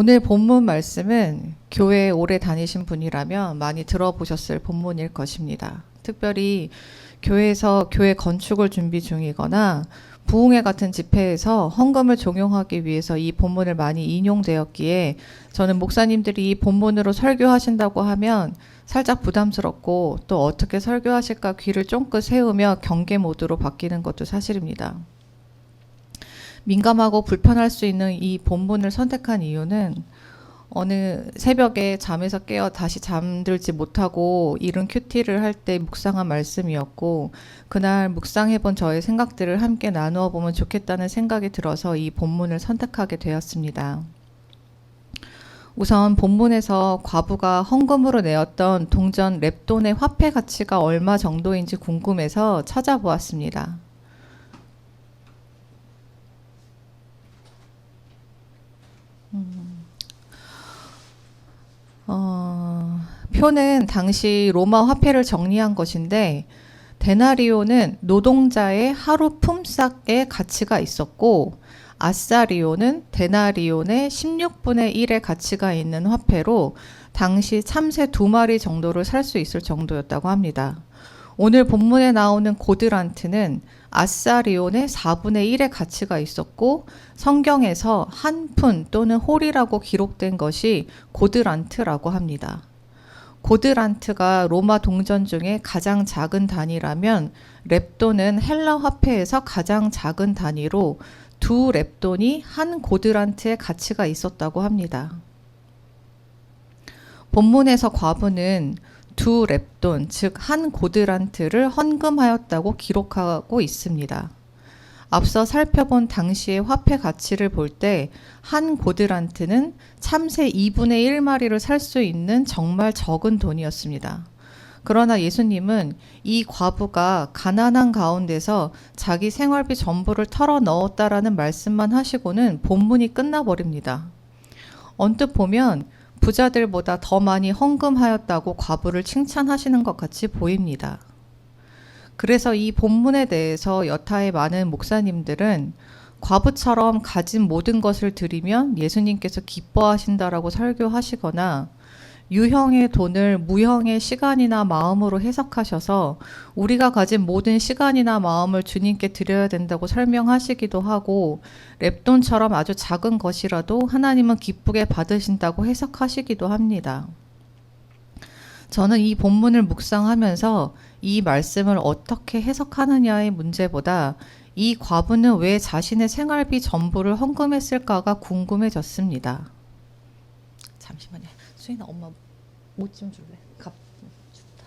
오늘 본문 말씀은 교회에 오래 다니신 분이라면 많이 들어보셨을 본문일 것입니다. 특별히 교회에서 교회 건축을 준비 중이거나 부흥회 같은 집회에서 헌금을 종용하기 위해서 이 본문을 많이 인용되었기에 저는 목사님들이 이 본문으로 설교하신다고 하면 살짝 부담스럽고 또 어떻게 설교하실까 귀를 쫑긋 세우며 경계 모드로 바뀌는 것도 사실입니다. 민감하고 불편할 수 있는 이 본문을 선택한 이유는 어느 새벽에 잠에서 깨어 다시 잠들지 못하고 이른 큐티를 할 때 묵상한 말씀이었고, 그날 묵상해본 저의 생각들을 함께 나누어 보면 좋겠다는 생각이 들어서 이 본문을 선택하게 되었습니다. 우선 본문에서 과부가 헌금으로 내었던 동전 렙돈의 화폐 가치가 얼마 정도인지 궁금해서 찾아보았습니다. 표는 당시 로마 화폐를 정리한 것인데, 데나리오는 노동자의 하루 품삯의 가치가 있었고, 아사리오는 데나리온의 16분의 1의 가치가 있는 화폐로 당시 참새 2마리 정도를 살 수 있을 정도였다고 합니다. 오늘 본문에 나오는 고드란트는 아사리온의 4분의 1의 가치가 있었고, 성경에서 한 푼 또는 홀이라고 기록된 것이 고드란트라고 합니다. 고드란트가 로마 동전 중에 가장 작은 단위라면 렙돈은 헬라 화폐에서 가장 작은 단위로 두 렙돈이 한 고드란트의 가치가 있었다고 합니다. 본문에서 과부는 두 렙돈, 즉 한 고드란트를 헌금하였다고 기록하고 있습니다. 앞서 살펴본 당시의 화폐 가치를 볼 때 한 고드란트는 참새 2분의 1마리를 살 수 있는 정말 적은 돈이었습니다. 그러나 예수님은 이 과부가 가난한 가운데서 자기 생활비 전부를 털어 넣었다라는 말씀만 하시고는 본문이 끝나버립니다. 언뜻 보면 부자들보다 더 많이 헌금하였다고 과부를 칭찬하시는 것 같이 보입니다. 그래서 이 본문에 대해서 여타의 많은 목사님들은 과부처럼 가진 모든 것을 드리면 예수님께서 기뻐하신다라고 설교하시거나 유형의 돈을 무형의 시간이나 마음으로 해석하셔서 우리가 가진 모든 시간이나 마음을 주님께 드려야 된다고 설명하시기도 하고, 렙돈처럼 아주 작은 것이라도 하나님은 기쁘게 받으신다고 해석하시기도 합니다. 저는 이 본문을 묵상하면서 이 말씀을 어떻게 해석하느냐의 문제보다 이 과부는 왜 자신의 생활비 전부를 헌금했을까가 궁금해졌습니다. 잠시만요. 수인아, 엄마 못 좀 줄래? 춥다.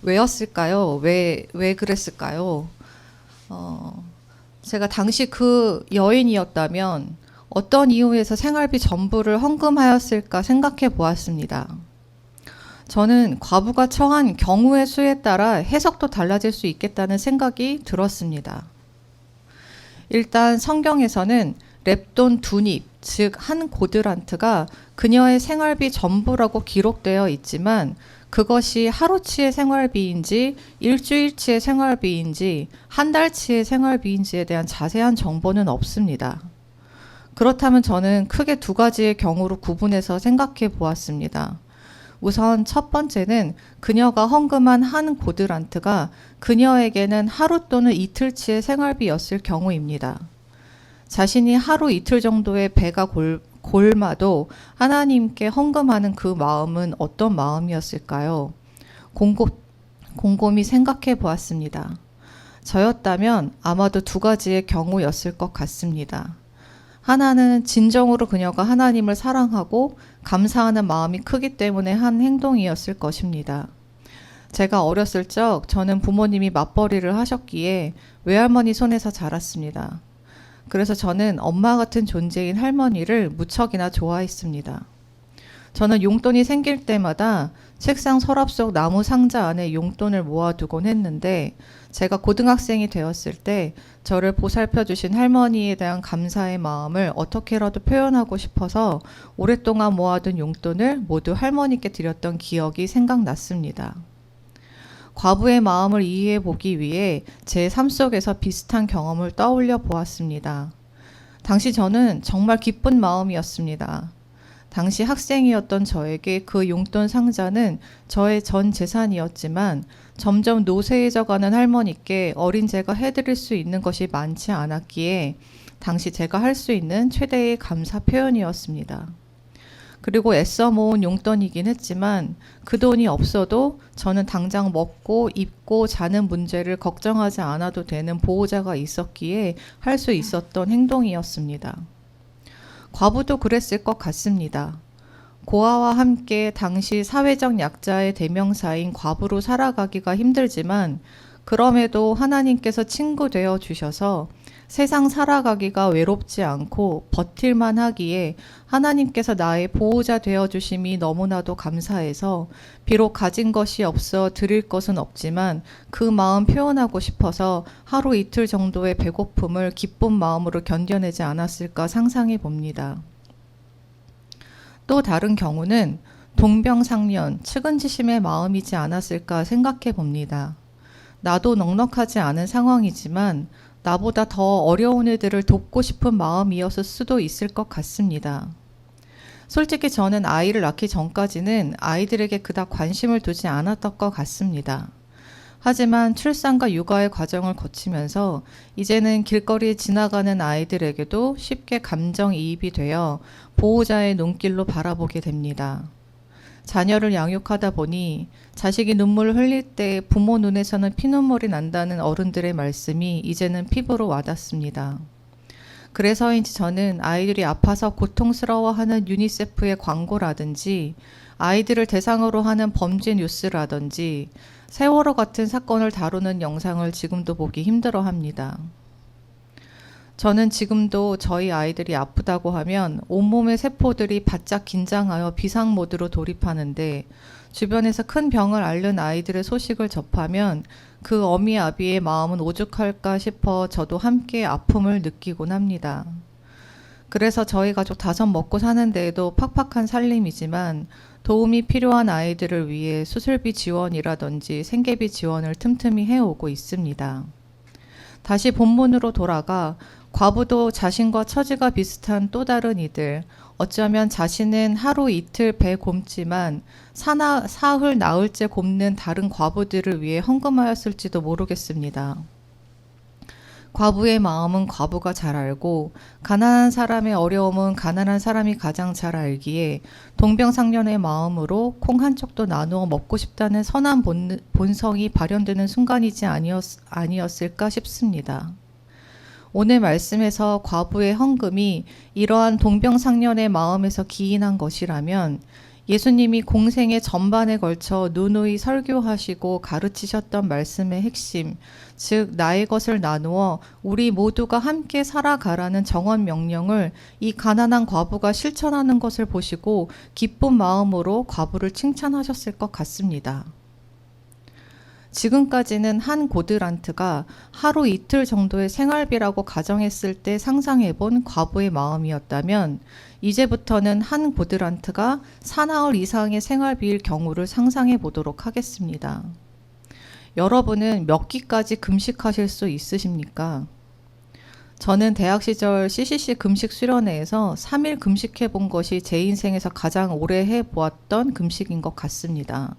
왜였을까요? 왜 그랬을까요? 제가 당시 그 여인이었다면 어떤 이유에서 생활비 전부를 헌금하였을까 생각해 보았습니다. 저는 과부가 처한 경우의 수에 따라 해석도 달라질 수 있겠다는 생각이 들었습니다. 일단 성경에서는 렙돈 2닙, 즉 한 고드란트가 그녀의 생활비 전부라고 기록되어 있지만 그것이 하루치의 생활비인지 일주일치의 생활비인지 한 달치의 생활비인지에 대한 자세한 정보는 없습니다. 그렇다면 저는 크게 두 가지의 경우로 구분해서 생각해 보았습니다. 우선 첫 번째는 그녀가 헌금한 한 고드란트가 그녀에게는 하루 또는 이틀치의 생활비였을 경우입니다. 자신이 하루 이틀 정도의 배가 골마도 하나님께 헌금하는 그 마음은 어떤 마음이었을까요? 곰곰이 생각해 보았습니다. 저였다면 아마도 두 가지의 경우였을 것 같습니다. 하나는 진정으로 그녀가 하나님을 사랑하고 감사하는 마음이 크기 때문에 한 행동이었을 것입니다. 제가 어렸을 적 저는 부모님이 맞벌이를 하셨기에 외할머니 손에서 자랐습니다. 그래서 저는 엄마 같은 존재인 할머니를 무척이나 좋아했습니다. 저는 용돈이 생길 때마다 책상 서랍 속 나무 상자 안에 용돈을 모아두곤 했는데 제가 고등학생이 되었을 때 저를 보살펴 주신 할머니에 대한 감사의 마음을 어떻게라도 표현하고 싶어서 오랫동안 모아둔 용돈을 모두 할머니께 드렸던 기억이 생각났습니다. 과부의 마음을 이해해 보기 위해 제 삶 속에서 비슷한 경험을 떠올려 보았습니다. 당시 저는 정말 기쁜 마음이었습니다. 당시 학생이었던 저에게 그 용돈 상자는 저의 전 재산이었지만 점점 노쇠해져가는 할머니께 어린 제가 해드릴 수 있는 것이 많지 않았기에 당시 제가 할 수 있는 최대의 감사 표현이었습니다. 그리고 애써 모은 용돈이긴 했지만 그 돈이 없어도 저는 당장 먹고 입고 자는 문제를 걱정하지 않아도 되는 보호자가 있었기에 할 수 있었던 행동이었습니다. 과부도 그랬을 것 같습니다. 고아와 함께 당시 사회적 약자의 대명사인 과부로 살아가기가 힘들지만 그럼에도 하나님께서 친구 되어 주셔서 세상 살아가기가 외롭지 않고 버틸만 하기에 하나님께서 나의 보호자 되어 주심이 너무나도 감사해서 비록 가진 것이 없어 드릴 것은 없지만 그 마음 표현하고 싶어서 하루 이틀 정도의 배고픔을 기쁜 마음으로 견뎌내지 않았을까 상상해 봅니다. 또 다른 경우는 동병상련, 측은지심의 마음이지 않았을까 생각해 봅니다. 나도 넉넉하지 않은 상황이지만 나보다 더 어려운 애들을 돕고 싶은 마음이었을 수도 있을 것 같습니다. 솔직히 저는 아이를 낳기 전까지는 아이들에게 그닥 관심을 두지 않았던 것 같습니다. 하지만 출산과 육아의 과정을 거치면서 이제는 길거리에 지나가는 아이들에게도 쉽게 감정이입이 되어 보호자의 눈길로 바라보게 됩니다. 자녀를 양육하다 보니 자식이 눈물을 흘릴 때 부모 눈에서는 피눈물이 난다는 어른들의 말씀이 이제는 피부로 와닿습니다. 그래서인지 저는 아이들이 아파서 고통스러워하는 유니세프의 광고라든지 아이들을 대상으로 하는 범죄 뉴스라든지 세월호 같은 사건을 다루는 영상을 지금도 보기 힘들어합니다. 저는 지금도 저희 아이들이 아프다고 하면 온몸의 세포들이 바짝 긴장하여 비상 모드로 돌입하는데 주변에서 큰 병을 앓는 아이들의 소식을 접하면 그 어미아비의 마음은 오죽할까 싶어 저도 함께 아픔을 느끼곤 합니다. 그래서 저희 가족 다섯 먹고 사는 데에도 팍팍한 살림이지만 도움이 필요한 아이들을 위해 수술비 지원이라든지 생계비 지원을 틈틈이 해오고 있습니다. 다시 본문으로 돌아가 과부도 자신과 처지가 비슷한 또 다른 이들, 어쩌면 자신은 하루 이틀 배 굼지만 사흘 나흘째 굼는 다른 과부들을 위해 헌금하였을지도 모르겠습니다. 과부의 마음은 과부가 잘 알고 가난한 사람의 어려움은 가난한 사람이 가장 잘 알기에 동병상련의 마음으로 콩 한 쪽도 나누어 먹고 싶다는 선한 본성이 발현되는 순간이지 아니었을까 싶습니다. 오늘 말씀에서 과부의 헌금이 이러한 동병상련의 마음에서 기인한 것이라면 예수님이 공생의 전반에 걸쳐 누누이 설교하시고 가르치셨던 말씀의 핵심, 즉 나의 것을 나누어 우리 모두가 함께 살아가라는 정원 명령을 이 가난한 과부가 실천하는 것을 보시고 기쁜 마음으로 과부를 칭찬하셨을 것 같습니다. 지금까지는 한 고드란트가 하루 이틀 정도의 생활비라고 가정했을 때 상상해본 과부의 마음이었다면 이제부터는 한 고드란트가 사나흘 이상의 생활비일 경우를 상상해 보도록 하겠습니다. 여러분은 몇 끼까지 금식하실 수 있으십니까? 저는 대학 시절 CCC 금식 수련회에서 3일 금식해 본 것이 제 인생에서 가장 오래 해보았던 금식인 것 같습니다.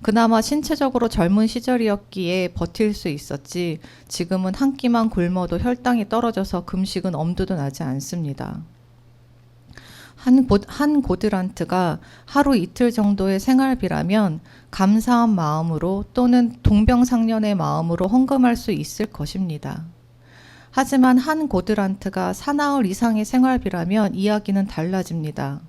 그나마 신체적으로 젊은 시절이었기에 버틸 수 있었지 지금은 한 끼만 굶어도 혈당이 떨어져서 금식은 엄두도 나지 않습니다. 한 고드란트가 하루 이틀 정도의 생활비라면 감사한 마음으로 또는 동병상련의 마음으로 헌금할 수 있을 것입니다. 하지만 한 고드란트가 사나흘 이상의 생활비라면 이야기는 달라집니다.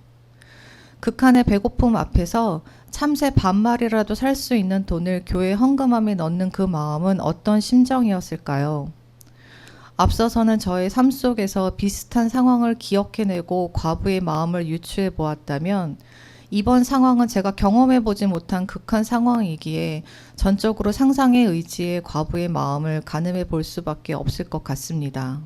극한의 배고픔 앞에서 참새 반마리라도 살 수 있는 돈을 교회 헌금함에 넣는 그 마음은 어떤 심정이었을까요? 앞서서는 저의 삶 속에서 비슷한 상황을 기억해내고 과부의 마음을 유추해 보았다면 이번 상황은 제가 경험해보지 못한 극한 상황이기에 전적으로 상상의 의지에 과부의 마음을 가늠해 볼 수밖에 없을 것 같습니다.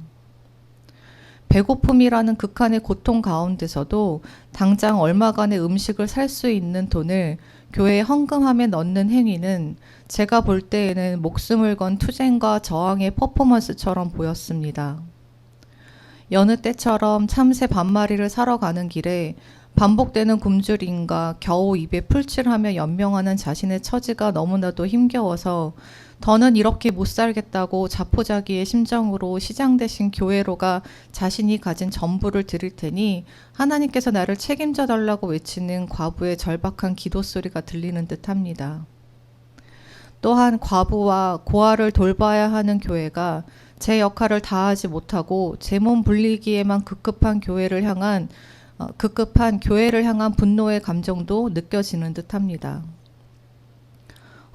배고픔이라는 극한의 고통 가운데서도 당장 얼마간의 음식을 살 수 있는 돈을 교회 헌금함에 넣는 행위는 제가 볼 때에는 목숨을 건 투쟁과 저항의 퍼포먼스처럼 보였습니다. 여느 때처럼 참새 반마리를 사러 가는 길에 반복되는 굶주림과 겨우 입에 풀칠하며 연명하는 자신의 처지가 너무나도 힘겨워서 더는 이렇게 못 살겠다고 자포자기의 심정으로 시장 대신 교회로 가 자신이 가진 전부를 드릴 테니 하나님께서 나를 책임져 달라고 외치는 과부의 절박한 기도 소리가 들리는 듯합니다. 또한 과부와 고아를 돌봐야 하는 교회가 제 역할을 다하지 못하고 제 몸 불리기에만 급급한 교회를 향한 분노의 감정도 느껴지는 듯합니다.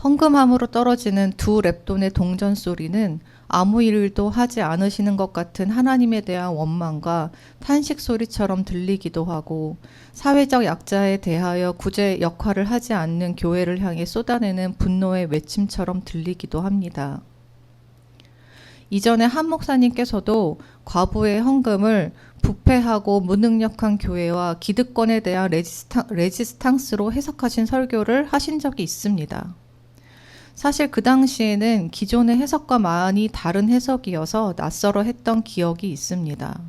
헌금함으로 떨어지는 두 랩돈의 동전 소리는 아무 일도 하지 않으시는 것 같은 하나님에 대한 원망과 탄식 소리처럼 들리기도 하고 사회적 약자에 대하여 구제 역할을 하지 않는 교회를 향해 쏟아내는 분노의 외침처럼 들리기도 합니다. 이전에 한 목사님께서도 과부의 헌금을 부패하고 무능력한 교회와 기득권에 대한 레지스탕스로 해석하신 설교를 하신 적이 있습니다. 사실 그 당시에는 기존의 해석과 많이 다른 해석이어서 낯설어 했던 기억이 있습니다.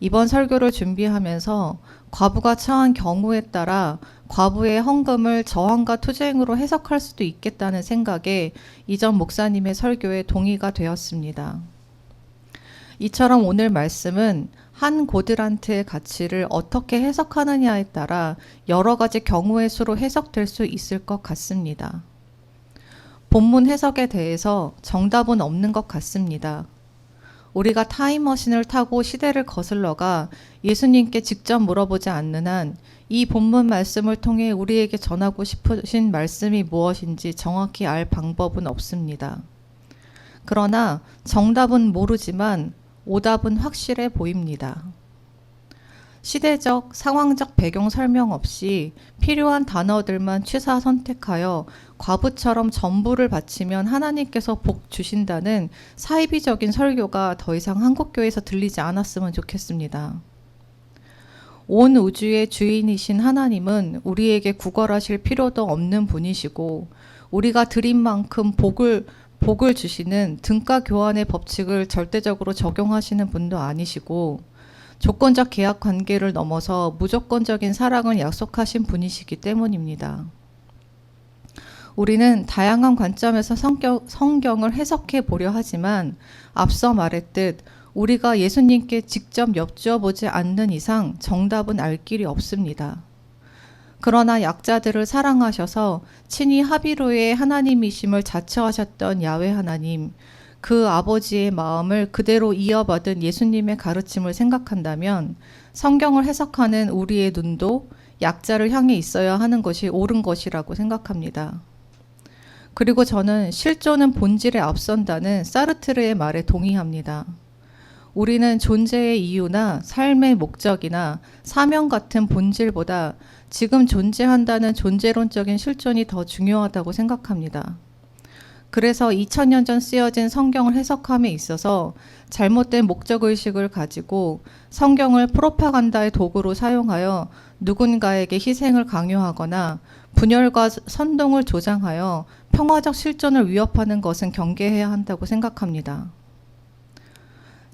이번 설교를 준비하면서 과부가 처한 경우에 따라 과부의 헌금을 저항과 투쟁으로 해석할 수도 있겠다는 생각에 이전 목사님의 설교에 동의가 되었습니다. 이처럼 오늘 말씀은 한 고드란트의 가치를 어떻게 해석하느냐에 따라 여러 가지 경우의 수로 해석될 수 있을 것 같습니다. 본문 해석에 대해서 정답은 없는 것 같습니다. 우리가 타임머신을 타고 시대를 거슬러가 예수님께 직접 물어보지 않는 한 이 본문 말씀을 통해 우리에게 전하고 싶으신 말씀이 무엇인지 정확히 알 방법은 없습니다. 그러나 정답은 모르지만 오답은 확실해 보입니다. 시대적, 상황적 배경 설명 없이 필요한 단어들만 취사 선택하여 과부처럼 전부를 바치면 하나님께서 복 주신다는 사이비적인 설교가 더 이상 한국교회에서 들리지 않았으면 좋겠습니다. 온 우주의 주인이신 하나님은 우리에게 구걸하실 필요도 없는 분이시고 우리가 드린 만큼 복을 주시는 등가 교환의 법칙을 절대적으로 적용하시는 분도 아니시고 조건적 계약 관계를 넘어서 무조건적인 사랑을 약속하신 분이시기 때문입니다. 우리는 다양한 관점에서 성경을 해석해 보려 하지만 앞서 말했듯 우리가 예수님께 직접 여쭈어보지 않는 이상 정답은 알 길이 없습니다. 그러나 약자들을 사랑하셔서 친히 하비로의 하나님이심을 자처하셨던 야훼 하나님, 그 아버지의 마음을 그대로 이어받은 예수님의 가르침을 생각한다면 성경을 해석하는 우리의 눈도 약자를 향해 있어야 하는 것이 옳은 것이라고 생각합니다. 그리고 저는 실존은 본질에 앞선다는 사르트르의 말에 동의합니다. 우리는 존재의 이유나 삶의 목적이나 사명 같은 본질보다 지금 존재한다는 존재론적인 실존이 더 중요하다고 생각합니다. 그래서 2000년 전 쓰여진 성경을 해석함에 있어서 잘못된 목적의식을 가지고 성경을 프로파간다의 도구로 사용하여 누군가에게 희생을 강요하거나 분열과 선동을 조장하여 평화적 실존을 위협하는 것은 경계해야 한다고 생각합니다.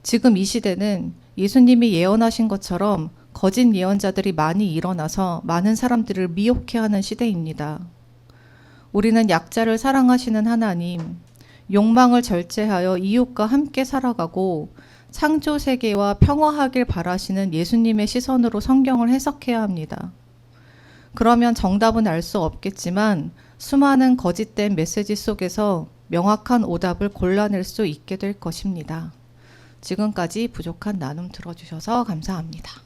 지금 이 시대는 예수님이 예언하신 것처럼 거짓 예언자들이 많이 일어나서 많은 사람들을 미혹해하는 시대입니다. 우리는 약자를 사랑하시는 하나님, 욕망을 절제하여 이웃과 함께 살아가고 창조 세계와 평화하길 바라시는 예수님의 시선으로 성경을 해석해야 합니다. 그러면 정답은 알 수 없겠지만 수많은 거짓된 메시지 속에서 명확한 오답을 골라낼 수 있게 될 것입니다. 지금까지 부족한 나눔 들어주셔서 감사합니다.